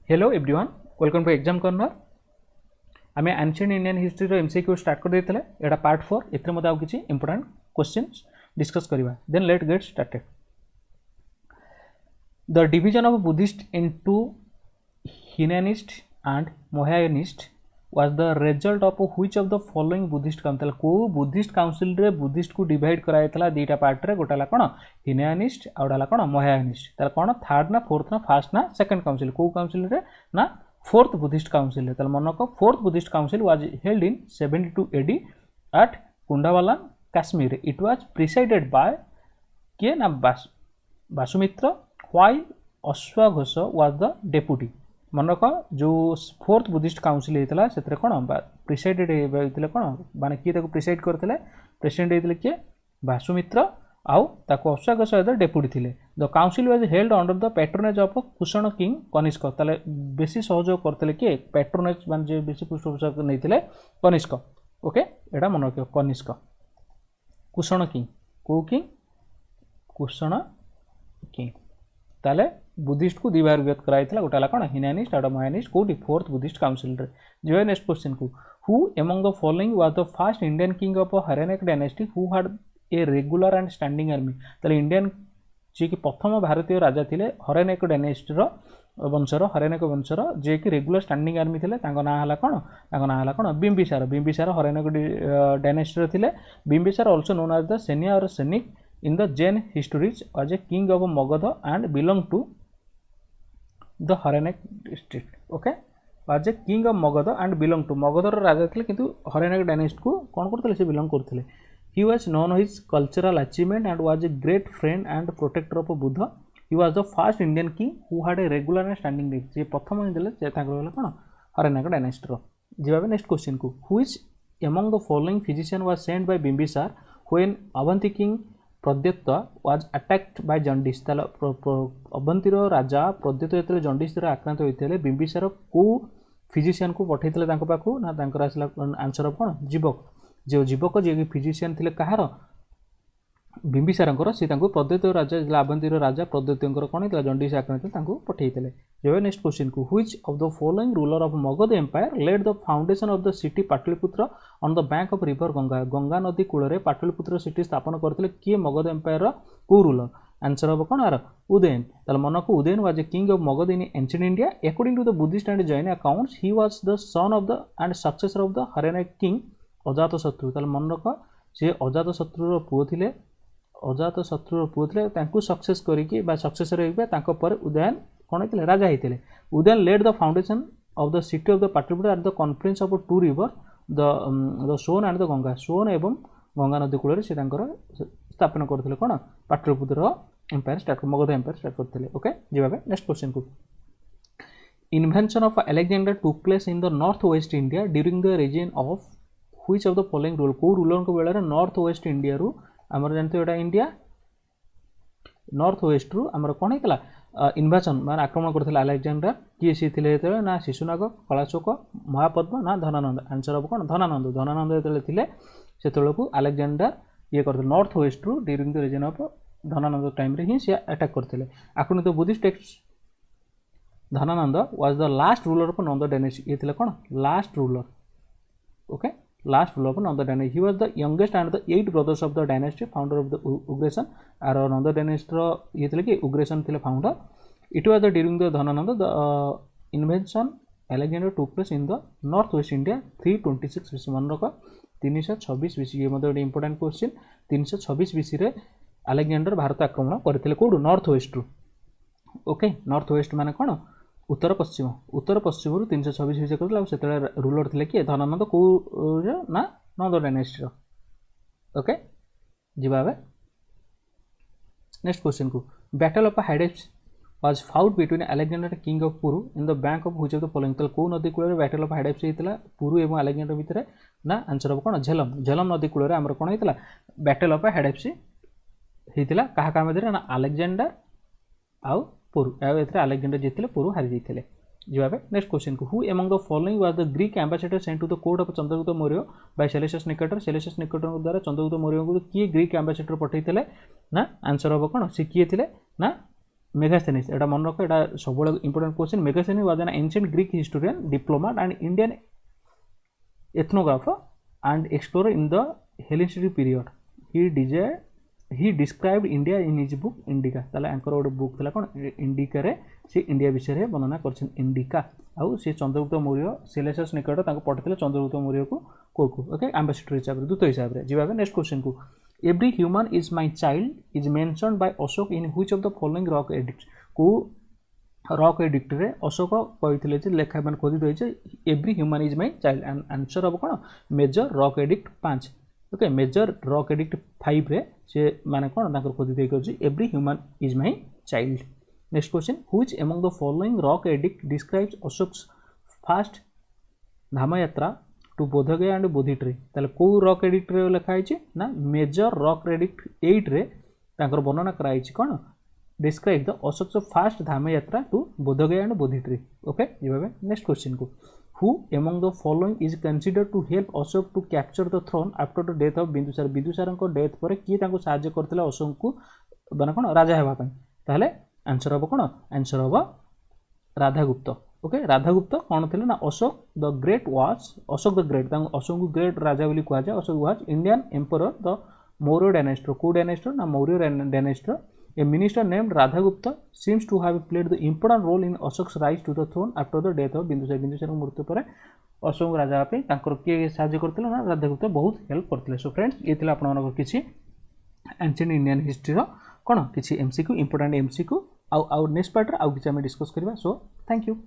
Hello everyone, welcome to exam corner. आम ancient Indian history रो MCQ start कर देते एटा पार्ट 4 एथरे मते आउ किछि इंपोर्टेंट क्वेश्चंस डिस्कस करबा। Then let get started. The division of Buddhist into humanist and Mahayanist was the result of which of the following buddhist council को बुद्धिस्ट काउंसिल रे बुद्धिस्ट को डिवाइड कराइतला दुईटा पार्ट रे गोटाला कोन ह्यूमैनिस्ट आउडाला कोन मोहायानिस्ट तार कोन थर्ड ना फोर्थ ना फर्स्ट ना सेकंड काउंसिल को काउंसिल रे ना फोर्थ बुद्धिस्ट काउंसिल रे तार मन को fourth Buddhist council was held in 72 AD at Kundalvana Kashmir. It was presided by के ना वासुमित्र व्हाइल अश्वघोष वाज द डेप्यूटी। मनक जो फोर्थ बुद्धिस्ट काउंसिल होता से कौन प्रिसाइडेड होते कौन माने किए प्रिसाइड करते प्रेसिडेंट होते किए वासुमित्र आउ ताको अश्वघोष डेप्यूटी थिले। The council was held under the patronage of Kushan king Kanishka. ताले बेसी सहयोग करते किए पैट्रोनेज मान जे बेसी पृष्ठपोषक नहीं कनिष्क। ओके एटा मन रखियो कनिष्क कुषण किंग को किंग कुषण किंग। ताले बुद्धिस्ट को दी भाग व्यक्त कराइतला गोटाला कोन ह्यूमैनिस्ट आउट मोहायानिस्ट कोटी फोर्थ बुद्धिस्ट काउंसिल रे। जो नेक्स्ट क्वेश्चन को who among the following was the first Indian king of Haryanka dynasty who had a regular and standing army. ताले इंडियन जे कि प्रथम भारतीय राजा थिले हरेनेक डायनेस्टी रो वंशर हरेनेक वंशर जे कि रेगुलर स्टैंडिंग आर्मी थिले तांको नाम हला कोन तांको नाम हला कोन बिंबिसार। बिंबिसार हरेनेक डायनेस्टी रो थिले। Bimbisara also known as the Seniya और सैनिक in the Jain histories as a king of Magadha and belonged to the Haranek district. Okay, as a king of Magadha and belonged to Magadha राजा थे किंतु Haranek dynasty को कौन करते से belong करते। He was known his cultural achievement and was a great friend and protector of Buddha. He was the first Indian king who had a regular and standing day. ये प्रथम ही दिले जे ताकर वाला कौन Haranek dynasty रो। जवाब next question को which among the following physician was sent by Bimbisar when Avanti king Pradyota was attacked by jaundice. ताला अवंतीर राजा प्रद्युत जेतले जंडिस द्वारा आक्रांत होइतले बिंबिसार को फिजिशियन को पठैतले तांको पाखु ना तांकर आसला आंसर ऑफ कोन जीवक। जे जीवक जे फिजिशियन थिले कहार बिंबिसारंकर से तांको प्रद्युत राजा जिला अवंतीर राजा प्रद्युतंकर कोन हितला जंडिस आक्रांत तांको पठैतले। जो नेक्स्ट क्वेश्चन को which of the following ruler of Magadha empire led the foundation of the city Pataliputra on the bank of river Ganga. Ganga नदी कूल रे पाटलिपुत्र सिटी स्थापन करथिले किए मगध एम्पायर रो को रूलर। आंसर ऑफ कोन आर उदयन। ताले मन को Udayin was a king of Magadha in ancient India according to the Buddhist and Jain accounts. He was the son of the and successor of the Haryanka king Ajatashatru. ताले मन रख से अजातशत्रु रो पुओ थिले अजातशत्रु पुओ थिले तांको सक्सेस करिकि बा सक्सेसर होइबे तांको पर उदयन कोन हितले राजा हितले। Udayin led the foundation of the city of the Pataliputra at the confluence of two river the Son and the Ganga. Son एवं गंगा नदी कूल से स्थापन करथिले कोन Pataliputra empire start Magadha empire start करथिले। ओके जेबाबे नेक्स्ट क्वेश्चन को invention of Alexander took place in the north west India during the region of which of the following rule. को रूलर को बेला नॉर्थ वेस्ट इंडिया रु हमर जानते एटा इंडिया नॉर्थ वेस्ट रु हमर कोन हितला इन्वेशन मान आक्रमण करथिला अलेक्जेंडर किए सी थिले हेतले ना शिशुनाग कलाचोक महापद्म ना धनानंद। आंसर ऑफ कोन धनानंद। धनानंद हेतले थिले सेतले को अलेक्जेंडर ये करथिले नॉर्थ वेस्ट रु during the region of Dhanananda time रे ही से अटैक करथिले। According to Buddhist text Dhanananda was the last ruler of Nanda dynasty. ये थिले कोन last ruler. Okay last ruler of Nanda dynasty. He was the youngest and the 8 brothers of the dynasty, founder of the Ugresan. और Nanda dynasty रो ये थिले कि Ugresan थिले founder. It was the during the Dhanananda the invention Alexander took place in the northwest India 326 BC। मन रखो 326 BC। ये मतलब important question 326 BC रे अलेक्जेंडर भारत आक्रमण करथिले कोडु नॉर्थ वेस्ट रु। ओके नॉर्थ वेस्ट माने कोन उत्तर पश्चिम रु 326 BC करला सेते रूलर थिले कि धनानंद को ना नंद डायनेस्टी रो। ओके जिबाबे नेक्स्ट क्वेश्चन को battle of Hydaspes was fought between Alexander king of Puru in the bank of which of the following. तल को नदी कूल रे बैटल ऑफ हाइडेप्स हेतला पुरु एवं अलेक्जेंडर भितरे ना आंसर ऑफ कोन झेलम। झेलम नदी कूल रे हमर कोन हेतला बैटल ऑफ हाइडेप्स हेतला काहा का मधरे ना अलेक्जेंडर आउ पुरु एथरे अलेक्जेंडर जितले पुरु हारि जैथिले। जवाब नेक्स्ट क्वेश्चन को who among the following was the Greek ambassador sent to the court of Chandragupta Maurya by Seleucus Nicator. Seleucus Nicator द्वारा चंद्रगुप्त मौर्य को किए ग्रीक एम्बेसडर पठैथिले ना आंसर ऑफ कोन से किए थिले ना मेगास्थेनिस एटा मन रख एटा सब important question Megasthenes was an ancient Greek historian diplomat and Indian ethnographer and explorer in the Hellenistic period. He described India in his book Indica. ताले आंकर गोटे बुक थला कोन इंडिका रे से इंडिया विषय रे वर्णना करछन इंडिका आउ से चंद्रगुप्त मौर्य सेलेसियस निकट ताको पठितले चंद्रगुप्त मौर्य को कोको ओके एम्बेसडर हिसाब रे दूत हिसाब रे जिबाबे नेक्स्ट क्वेश्चन को every human is my child is mentioned by Ashoka in which of the following rock edict को रॉक एडिक्ट रे अशोक कहिथिले जे लेखा मान खोदी दैछे every human is my child and answer अब कोन major rock edict 5 okay major rock edict 5 रे से माने कोन ताकर खोदी दै कहछि every human is my child next question which among the following rock edict describes Ashoka's first Dhamma yatra to Bodhgaya and Bodhi tree ताले को रॉक एडिक्ट रे लेखा आइछि ना मेजर रॉक एडिक्ट 8 रे ताकर वर्णना कराइछि कोन describe the Ashok's fast Dhama Yatra to Bodhagaya and Bodhi tree. Okay, next question को who among the following is considered to help Ashok to capture the throne after the death of Bindusar Bindusar को death पर किए तांको साहाଯ୍य करथिला अशोक को बना कोन राजा हेबा पई ताले आंसर हबो कोन आंसर हबो राधागुप्त ओके राधागुप्त कोन थिले ना Ashok the great was Ashok the great तांको अशोक को ग्रेट राजा बोली कुआ जाय Ashok was Indian emperor the Maurya dynasty को डायनेस्टी ना Maurya dynasty A minister named Radhagupta seems to have played the important role in Ashok's rise to the throne after the death of Bindusar. Bindusar मृत्यु पर अशोक राजा पे तांकर के साहाଯ୍य करथिला ना राधागुप्त बहुत हेल्प करथिले. सो फ्रेंड्स ये थिला आपण मानको किछि एंशिएंट इंडियन हिस्ट्री रो कोन किछि एमसीक्यू इंपोर्टेंट एमसीक्यू आउ नेक्स्ट पार्ट रे आउ किछि हम डिस्कस करबा. So thank you.